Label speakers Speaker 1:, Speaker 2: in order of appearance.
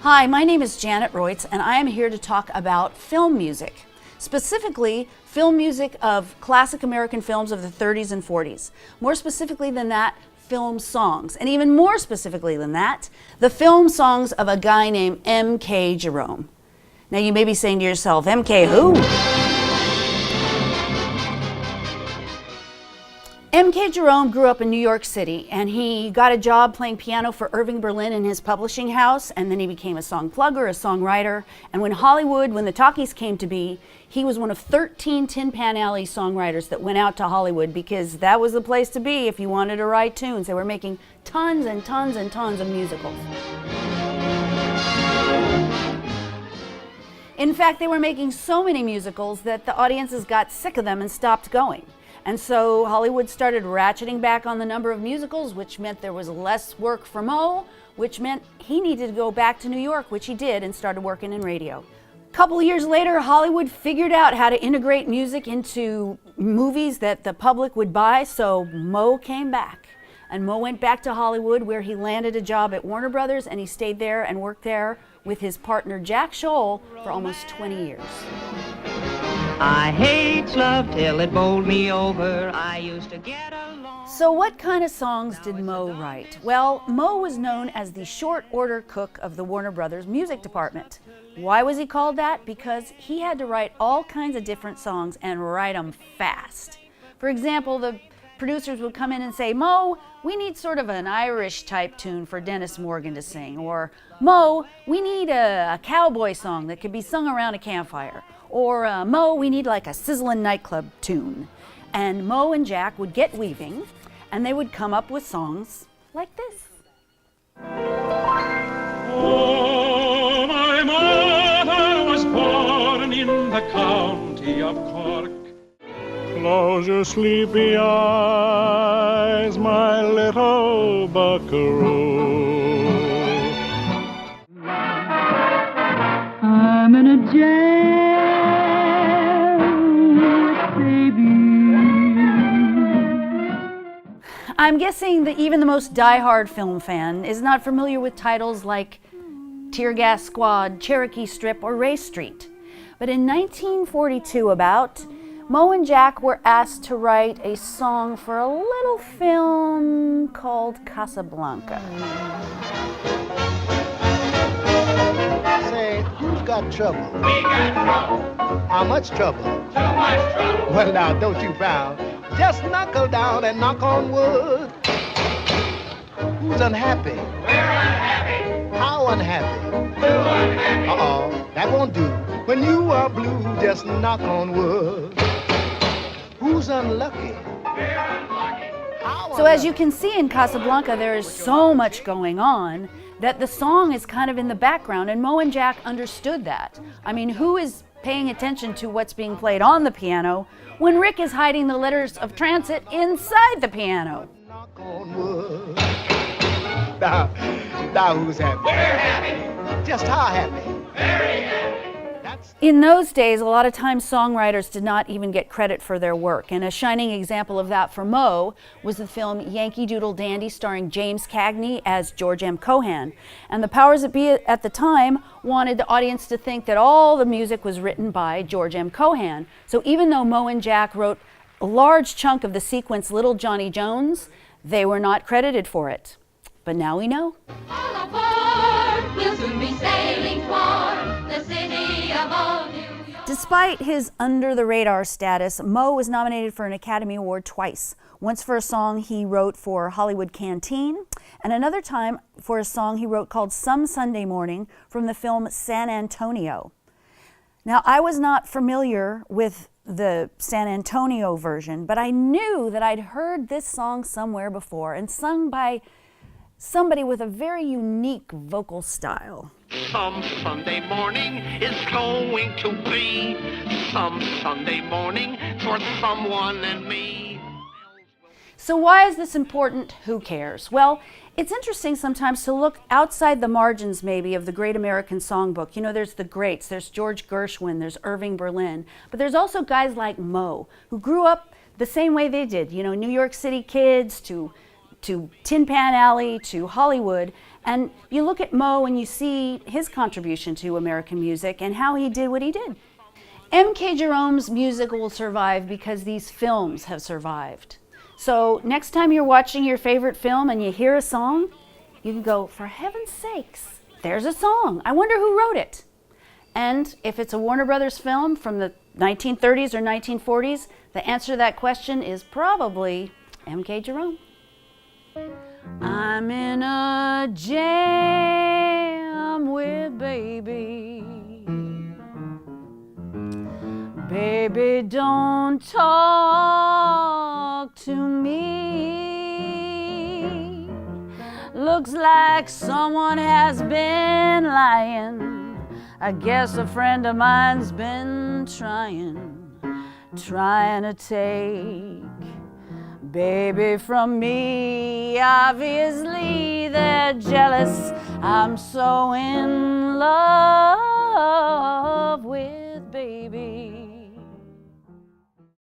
Speaker 1: Hi, my name is Janet Royts, and I am here to talk about film music. Specifically, film music of classic American films of the 30s and 40s. More specifically than that, film songs. And even more specifically than that, the film songs of a guy named M.K. Jerome. Now you may be saying to yourself, M.K. who? M.K. Jerome grew up in New York City, and he got a job playing piano for Irving Berlin in his publishing house, and then he became a song plugger, a songwriter. And when the talkies came to be, he was one of 13 Tin Pan Alley songwriters that went out to Hollywood, because that was the place to be if you wanted to write tunes. They were making tons and tons and tons of musicals. In fact, they were making so many musicals that the audiences got sick of them and stopped going. And so Hollywood started ratcheting back on the number of musicals, which meant there was less work for Mo, which meant he needed to go back to New York, which he did, and started working in radio. A couple of years later, Hollywood figured out how to integrate music into movies that the public would buy, so Mo came back. And Mo went back to Hollywood, where he landed a job at Warner Brothers, and he stayed there and worked there with his partner Jack Scholl for almost 20 years.
Speaker 2: I hate love till it bowled me over. I used to get along.
Speaker 1: So what kind of songs did Mo write? Well, Mo was known as the short order cook of the Warner Brothers music department. Why was he called that? Because he had to write all kinds of different songs and write them fast. For example, the producers would come in and say, Mo, we need sort of an Irish type tune for Dennis Morgan to sing. Or, Mo, we need a cowboy song that could be sung around a campfire. Or, Mo, we need like a sizzling nightclub tune. And Mo and Jack would get weaving, and they would come up with songs like this.
Speaker 3: Oh, my mother was born in the county of Cork. Close your sleepy eyes, my little buckaroo.
Speaker 4: I'm in a jam, baby.
Speaker 1: I'm guessing that even the most die-hard film fan is not familiar with titles like Tear Gas Squad, Cherokee Strip, or Race Street. But in 1942 Mo and Jack were asked to write a song for a little film called Casablanca.
Speaker 5: Say, who's got trouble?
Speaker 6: We got trouble.
Speaker 5: How much trouble?
Speaker 6: Too much trouble.
Speaker 5: Well, now, don't you frown. Just knuckle down and knock on wood. Who's unhappy?
Speaker 6: We're unhappy.
Speaker 5: How unhappy?
Speaker 6: Too unhappy.
Speaker 5: Uh-oh, that won't do. When you are blue, just knock on wood. Who's unlucky?
Speaker 6: We're unlucky.
Speaker 1: So as you can see in Casablanca, there is so much going on that the song is kind of in the background, and Mo and Jack understood that. I mean, who is paying attention to what's being played on the piano when Rick is hiding the letters of transit inside the piano?
Speaker 5: Knock on wood. Now who's happy?
Speaker 6: We're happy.
Speaker 5: Just how happy?
Speaker 6: Very happy.
Speaker 1: In those days, a lot of times songwriters did not even get credit for their work, and a shining example of that for Mo was the film Yankee Doodle Dandy, starring James Cagney as George M. Cohan. And the powers that be at the time wanted the audience to think that all the music was written by George M. Cohan. So even though Mo and Jack wrote a large chunk of the sequence Little Johnny Jones, they were not credited for it. But now we know.
Speaker 7: All aboard, we'll soon be sailing toward the city of old New York.
Speaker 1: Despite his under-the-radar status, Mo was nominated for an Academy Award twice. Once for a song he wrote for Hollywood Canteen, and another time for a song he wrote called Some Sunday Morning from the film San Antonio. Now, I was not familiar with the San Antonio version, but I knew that I'd heard this song somewhere before and sung by somebody with a very unique vocal style.
Speaker 2: Some Sunday morning is going to be some Sunday morning for someone and me.
Speaker 1: So why is this important? Who cares? Well, it's interesting sometimes to look outside the margins maybe of the great American songbook. You know, there's the greats, there's George Gershwin, there's Irving Berlin, but there's also guys like Mo, who grew up the same way they did, you know, New York City kids to to Tin Pan Alley to Hollywood. And you look at Mo and you see his contribution to American music and how he did what he did. M.K. Jerome's music will survive because these films have survived. So next time you're watching your favorite film and you hear a song, you can go, for heaven's sakes, there's a song. I wonder who wrote it. And if it's a Warner Brothers film from the 1930s or 1940s, the answer to that question is probably M.K. Jerome. I'm in a jam with baby. Baby, don't talk to me. Looks like someone has been lying. I guess a friend of mine's been trying to take baby from me. Obviously they're jealous. I'm so in love with baby.